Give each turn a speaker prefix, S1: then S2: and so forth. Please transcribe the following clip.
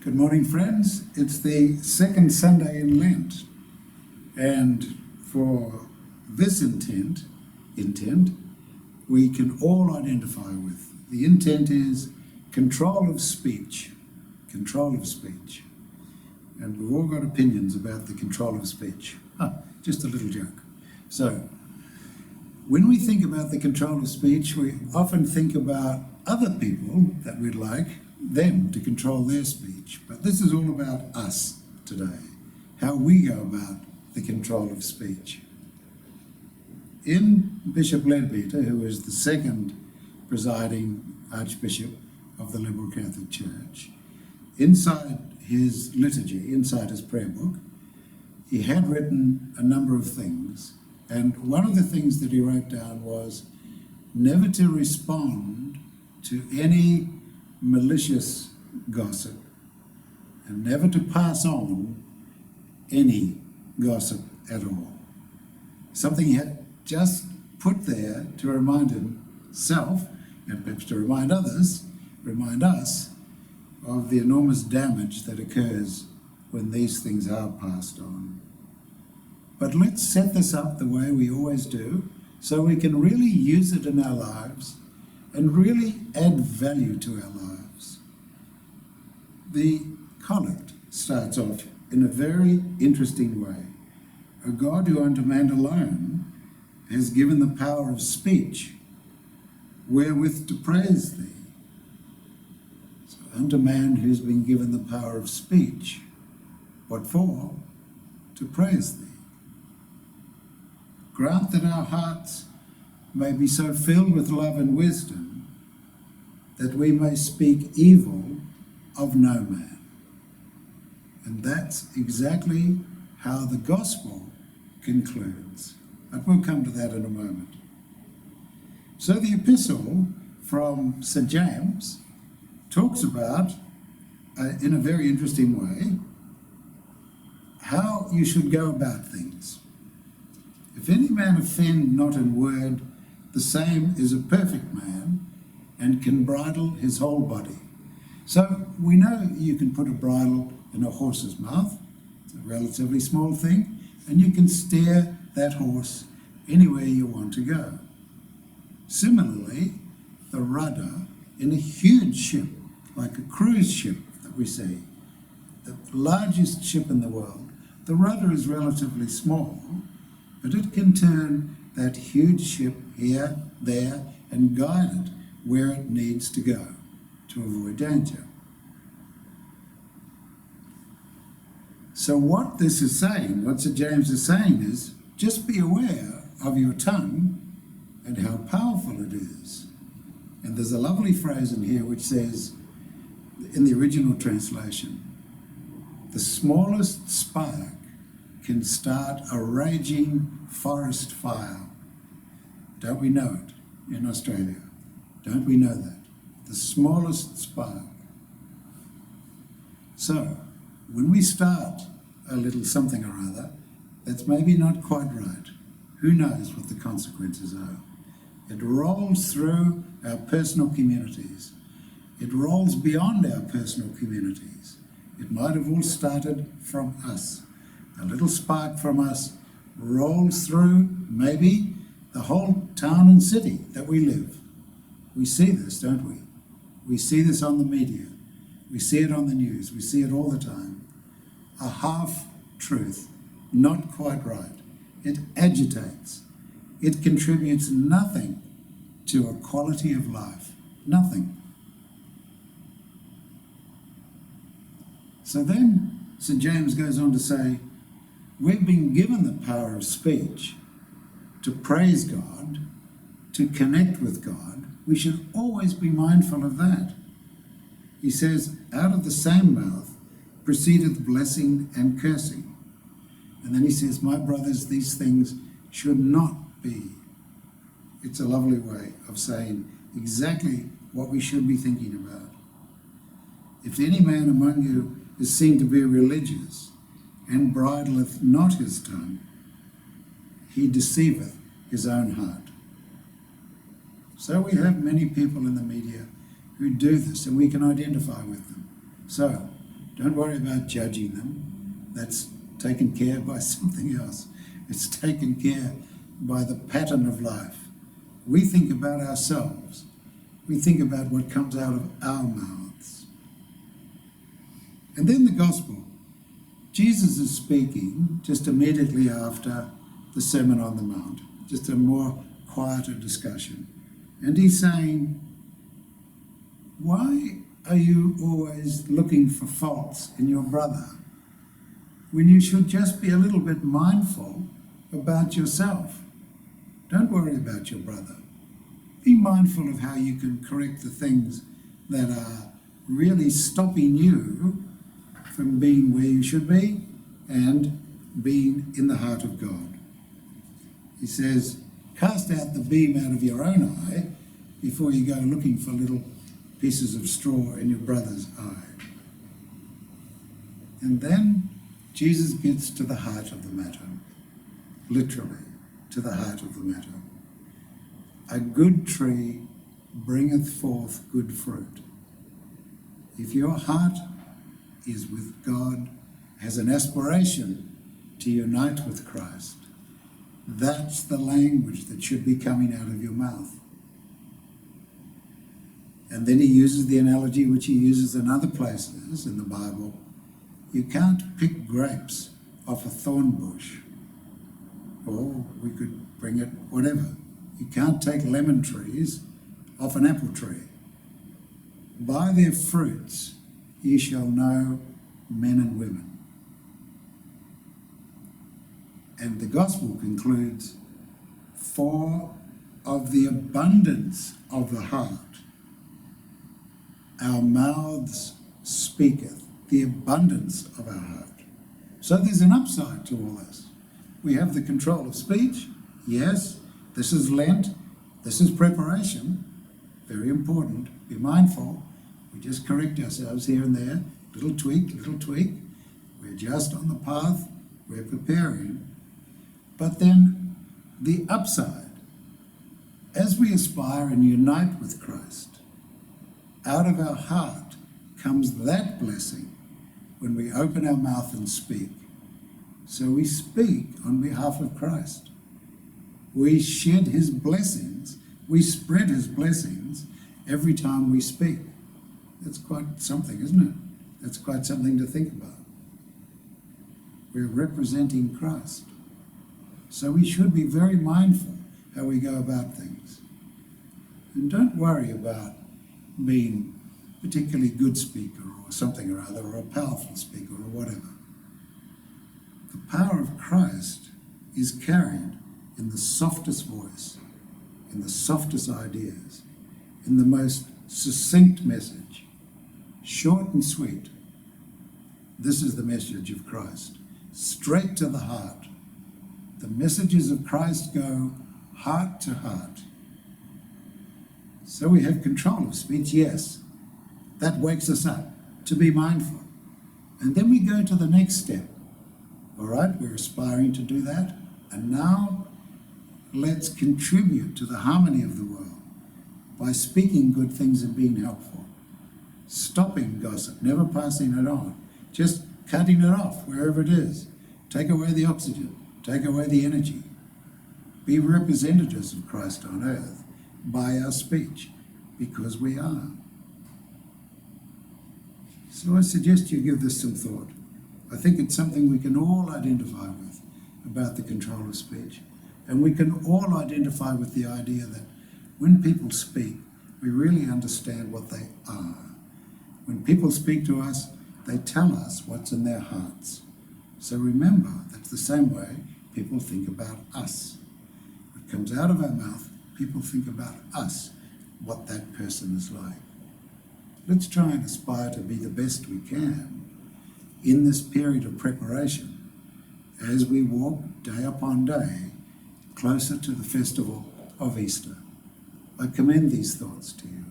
S1: Good morning, friends. It's the second Sunday in Lent, and for this intent we can all identify with. The intent is control of speech, and we've all got opinions about the control of speech. Just a little joke. So, when we think about the control of speech, we often think about other people that we'd like them to control their speech. But this is all about us today, how we go about the control of speech. In Bishop Leadbeater, who is the second presiding Archbishop of the Liberal Catholic Church, inside his liturgy, inside his prayer book, he had written a number of things. And one of the things that he wrote down was never to respond to any malicious gossip and never to pass on any gossip at all. Something he had just put there to remind himself, and perhaps to remind us, of the enormous damage that occurs when these things are passed on. But let's set this up the way we always do, so we can really use it in our lives and really add value to our lives. The collect starts off in a very interesting way. A God who unto man alone has given the power of speech, wherewith to praise thee. So unto man who's been given the power of speech, what for? To praise thee. Grant that our hearts may be so filled with love and wisdom that we may speak evil of no man. And that's exactly how the gospel concludes. But we'll come to that in a moment. So the epistle from St. James talks about, in a very interesting way, how you should go about things. If any man offend not in word, the same is a perfect man, and can bridle his whole body. So we know you can put a bridle in a horse's mouth. It's a relatively small thing, and you can steer that horse anywhere you want to go. Similarly, the rudder in a huge ship, like a cruise ship that we see, the largest ship in the world, the rudder is relatively small, but it can turn that huge ship here, there, and guide it where it needs to go to avoid danger. So what this is saying, what St. James is saying is, just be aware of your tongue and how powerful it is. And there's a lovely phrase in here which says, in the original translation, the smallest spark can start a raging forest fire. Don't we know it in Australia? Don't we know that? The smallest spark. So, when we start a little something or other that's maybe not quite right, who knows what the consequences are? It rolls through our personal communities. It rolls beyond our personal communities. It might have all started from us. A little spark from us rolls through maybe the whole town and city that we live. We see this, don't we? We see this on the media. We see it on the news. We see it all the time. A half-truth, not quite right. It agitates. It contributes nothing to a quality of life. Nothing. So then St. James goes on to say, we've been given the power of speech to praise God, to connect with God. We should always be mindful of that. He says, out of the same mouth proceedeth blessing and cursing. And then he says, my brothers, these things should not be. It's a lovely way of saying exactly what we should be thinking about. If any man among you is seen to be religious, and bridleth not his tongue, he deceiveth his own heart. So we have many people in the media who do this, and we can identify with them. So Don't worry about judging them. That's taken care of by something else. It's taken care by the pattern of life. We think about ourselves. We think about what comes out of our mouths. And then the gospel. Jesus is speaking just immediately after the Sermon on the Mount, just a more quieter discussion. And he's saying, why are you always looking for faults in your brother when you should just be a little bit mindful about yourself? Don't worry about your brother. Be mindful of how you can correct the things that are really stopping you from being where you should be and being in the heart of God. He says, cast out the beam out of your own eye before you go looking for little pieces of straw in your brother's eye. And then Jesus gets to the heart of the matter, literally to the heart of the matter. A good tree bringeth forth good fruit. If your heart is with God, has an aspiration to unite with Christ, that's the language that should be coming out of your mouth. And then he uses the analogy which he uses in other places in the Bible. You can't pick grapes off a thorn bush, or we could bring it whatever. You can't take lemon trees off an apple tree. By their fruits ye shall know men and women. And the gospel concludes, for of the abundance of the heart our mouths speaketh, the abundance of our heart. So there's an upside to all this. We have the control of speech. Yes, this is Lent. This is preparation. Very important. Be mindful. We just correct ourselves here and there. Little tweak, little tweak. We're just on the path. We're preparing. But then the upside, as we aspire and unite with Christ, out of our heart comes that blessing when we open our mouth and speak. So we speak on behalf of Christ. We shed his blessings. We spread his blessings every time we speak. That's quite something, isn't it? That's quite something to think about. We're representing Christ. So we should be very mindful how we go about things. And don't worry about being a particularly good speaker or something or other, or a powerful speaker or whatever. The power of Christ is carried in the softest voice, in the softest ideas, in the most succinct message, short and sweet. This is the message of Christ, straight to the heart. The messages of Christ go heart to heart. So we have control of speech, yes. That wakes us up to be mindful. And then we go to the next step. All right, we're aspiring to do that. And now let's contribute to the harmony of the world by speaking good things and being helpful. Stopping gossip, never passing it on. Just cutting it off wherever it is. Take away the oxygen. Take away the energy. Be representatives of Christ on earth by our speech, because we are. So I suggest you give this some thought. I think it's something we can all identify with about the control of speech. And we can all identify with the idea that when people speak, we really understand what they are. When people speak to us, they tell us what's in their hearts. So remember, that's the same way people think about us. What comes out of our mouth, people think about us, what that person is like. Let's try and aspire to be the best we can in this period of preparation as we walk day upon day closer to the festival of Easter. I commend these thoughts to you.